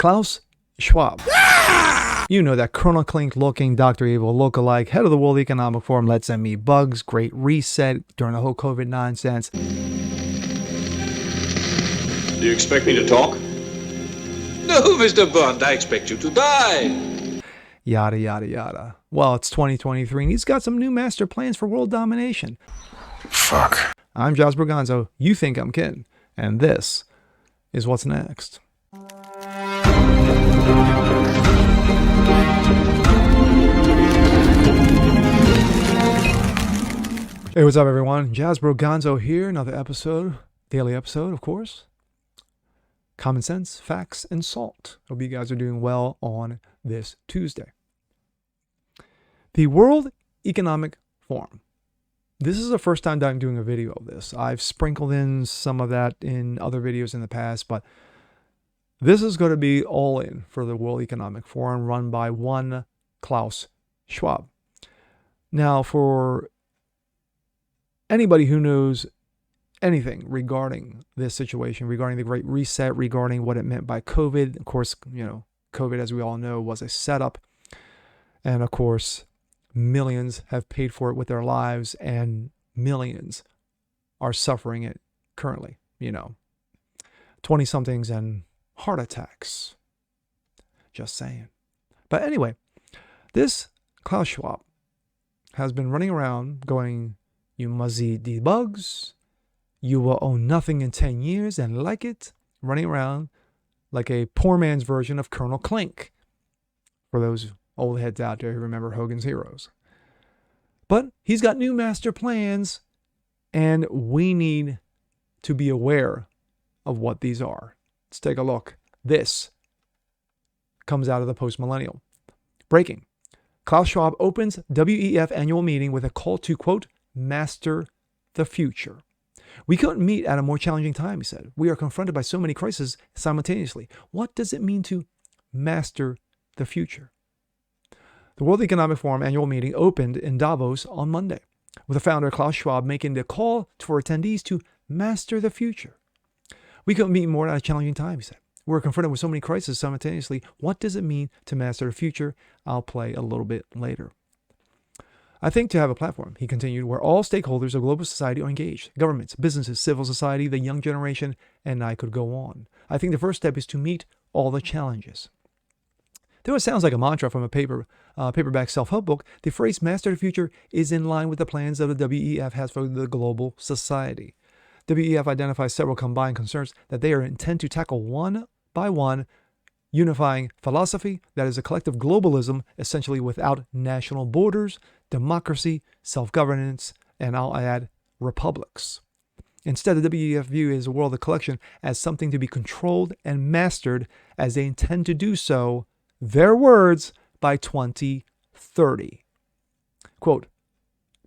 Klaus Schwab. You know, that Colonel Klink looking Dr. Evil lookalike, head of the World Economic Forum, Let's End Me Bugs, Great Reset during the whole COVID nonsense. Do you expect me to talk? No, Mr. Bond, I expect you to die. Yada, yada, yada. Well, it's 2023 and he's got some new master plans for world domination. Fuck. I'm Josh Berganzo. You think I'm kidding. And this is what's next. Hey, what's up, everyone? Jazz Gonzo here. Another episode, daily episode, of course. Common sense, facts, and salt. Hope you guys are doing well on this Tuesday. The World Economic Forum. This is the first time that I'm doing a video of this. I've sprinkled in some of that in other videos in the past, but this is going to be all in for the World Economic Forum run by one Klaus Schwab. Now, for anybody who knows anything regarding this situation, regarding the Great Reset, regarding what it meant by COVID, of course, you know, COVID, as we all know, was a setup. And of course, millions have paid for it with their lives and millions are suffering it currently, you know, 20-somethings and heart attacks. Just saying. But anyway, this Klaus Schwab has been running around going, you must eat the bugs. You will own nothing in 10 years and like it. Running around like a poor man's version of Colonel Klink. For those old heads out there who remember Hogan's Heroes. But he's got new master plans. And we need to be aware of what these are. Let's take a look. This comes out of the post-millennial. Breaking. Klaus Schwab opens WEF annual meeting with a call to, quote, master the future. We couldn't meet at a more challenging time, he said. We are confronted by so many crises simultaneously. What does it mean to master the future? The World Economic Forum annual meeting opened in Davos on Monday, with the founder Klaus Schwab making the call for attendees to master the future. We couldn't meet more at a challenging time, he said. We're confronted with so many crises simultaneously. What does it mean to master the future? I'll play a little bit later. I think to have a platform, he continued, where all stakeholders of global society are engaged. Governments, businesses, civil society, the young generation, and I could go on. I think the first step is to meet all the challenges. Though it sounds like a mantra from a paperback self-help book, the phrase master the future is in line with the plans that the WEF has for the global society. WEF identifies several combined concerns that they are intent to tackle one by one, unifying philosophy that is a collective globalism, essentially without national borders, democracy, self-governance, and I'll add, republics. Instead, the WEF view is a world of collection as something to be controlled and mastered as they intend to do so, their words, by 2030. Quote,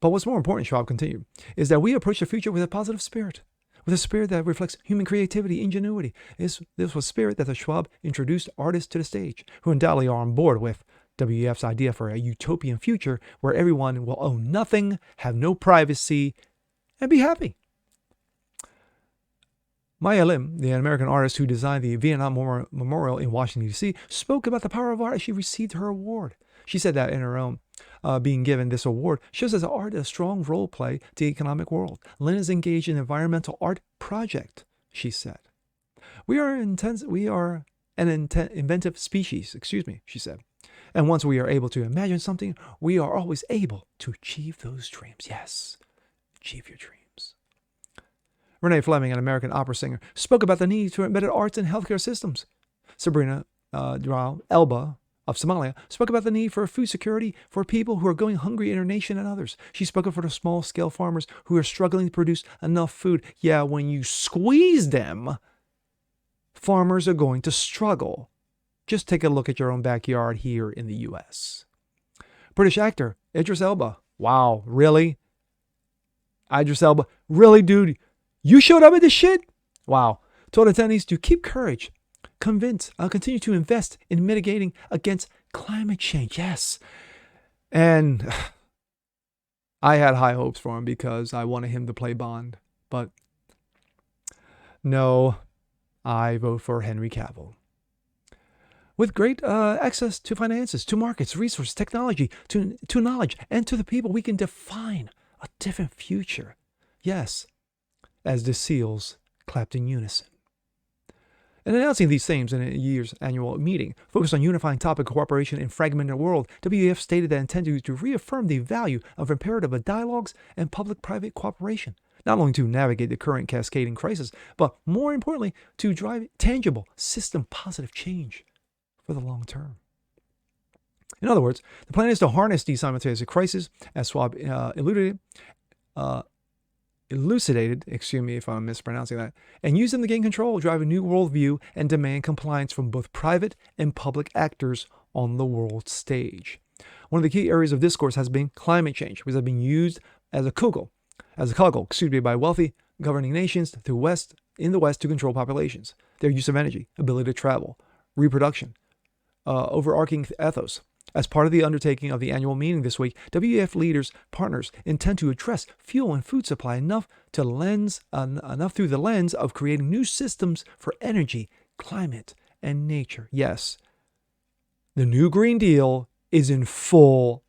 but what's more important, Schwab continued, is that we approach the future with a positive spirit, with a spirit that reflects human creativity, ingenuity. This was spirit that the Schwab introduced artists to the stage, who undoubtedly are on board with WEF's idea for a utopian future where everyone will own nothing, have no privacy, and be happy. Maya Lim, the American artist who designed the Vietnam Memorial in Washington, D.C., spoke about the power of art as she received her award. She said that in her own being given this award shows that art is a strong role play to the economic world. Lynn is engaged in an environmental art project, she said. We are an inventive species, she said. And once we are able to imagine something, we are always able to achieve those dreams. Yes, achieve your dreams. Renee Fleming, an American opera singer, spoke about the need for embedded arts in healthcare systems. Sabrina Elba of Somalia spoke about the need for food security for people who are going hungry in her nation and others. She spoke up for the small-scale farmers who are struggling to produce enough food. Yeah, when you squeeze them, farmers are going to struggle. Just take a look at your own backyard here in the U.S. British actor Idris Elba. Wow, really? Idris Elba. Really, dude? You showed up at this shit? Wow. Told attendees to keep courage. Continue to invest in mitigating against climate change. Yes. And I had high hopes for him because I wanted him to play Bond. But no, I vote for Henry Cavill. with great access to finances, to markets, resources, technology, to knowledge, and to the people, we can define a different future. Yes, as the seals clapped in unison. In announcing these themes in a year's annual meeting, focused on unifying topic cooperation in a fragmented world, WEF stated that it intended to reaffirm the value of imperative dialogues and public-private cooperation, not only to navigate the current cascading crisis, but more importantly, to drive tangible, system-positive change for the long term. In other words, the plan is to harness these simultaneous crises, as Schwab elucidated, excuse me if I'm mispronouncing that, and use them to gain control, drive a new worldview, and demand compliance from both private and public actors on the world stage. One of the key areas of discourse has been climate change, which has been used as a cudgel, by wealthy governing nations in the West to control populations, their use of energy, ability to travel, reproduction, overarching ethos. As part of the undertaking of the annual meeting this week, WEF partners intend to address fuel and food supply enough through the lens of creating new systems for energy, climate, and nature. Yes, the new Green Deal is in full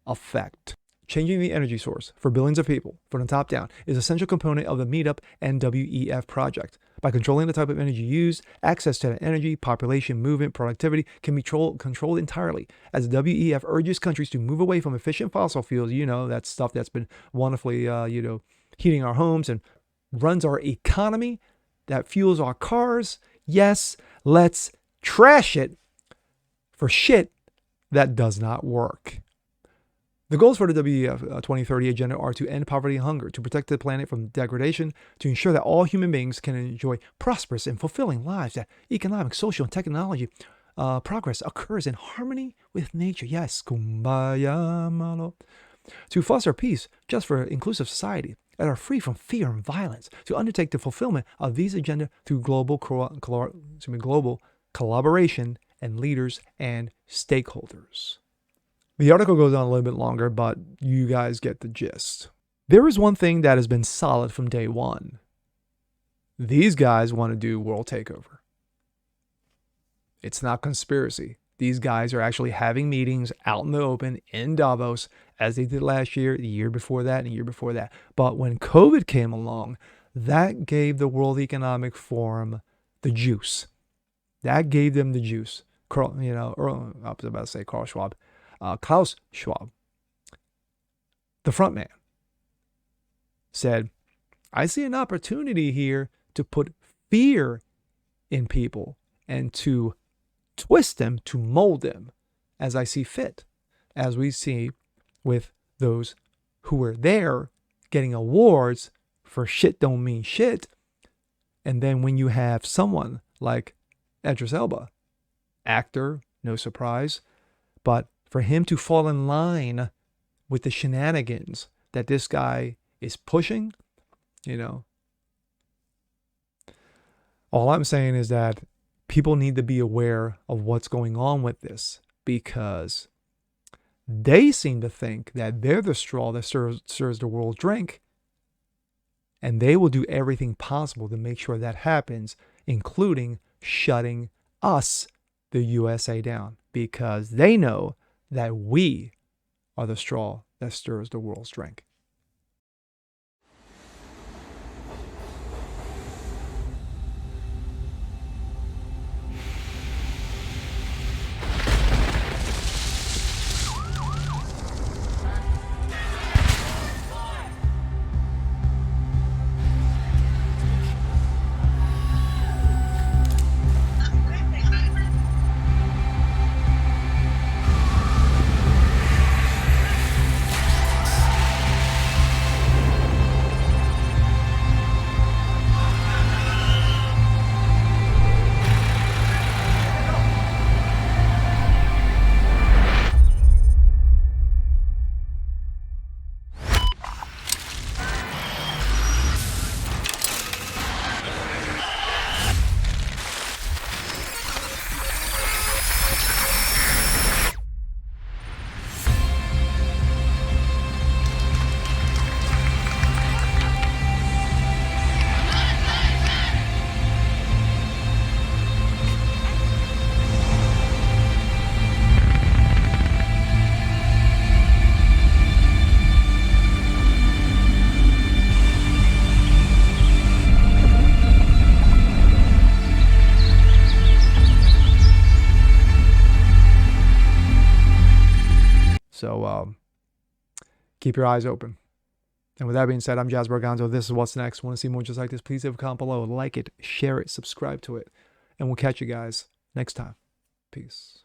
effect. Changing the energy source for billions of people from the top down is an essential component of the Meetup and WEF project. By controlling the type of energy used, access to that energy, population, movement, productivity can be controlled entirely. As the WEF urges countries to move away from efficient fossil fuels, that stuff that's been wonderfully, heating our homes and runs our economy, that fuels our cars. Yes, let's trash it for shit that does not work. The goals for the WEF 2030 agenda are to end poverty and hunger, to protect the planet from degradation, to ensure that all human beings can enjoy prosperous and fulfilling lives, that economic, social, and technology progress occurs in harmony with nature. Yes, kumbaya malo. To foster peace, just for inclusive society that are free from fear and violence, to undertake the fulfillment of these agenda through global collaboration and leaders and stakeholders. The article goes on a little bit longer, but you guys get the gist. There is one thing that has been solid from day one. These guys want to do world takeover. It's not conspiracy. These guys are actually having meetings out in the open in Davos, as they did last year, the year before that, and the year before that. But when COVID came along, that gave the World Economic Forum the juice. That gave them the juice. I was about to say Carl Schwab. Klaus Schwab, the front man, said, I see an opportunity here to put fear in people and to twist them, to mold them as I see fit, as we see with those who were there getting awards for shit don't mean shit. And then when you have someone like Idris Elba, actor, no surprise, but for him to fall in line with the shenanigans that this guy is pushing, all I'm saying is that people need to be aware of what's going on with this, because they seem to think that they're the straw that stirs the world drink, and they will do everything possible to make sure that happens, including shutting us, the USA, down, because they know that we are the straw that stirs the world's drink. keep your eyes open. And with that being said, I'm Jasper Gonzo. This is What's Next. Want to see more just like this? Please leave a comment below. Like it, share it, subscribe to it. And we'll catch you guys next time. Peace.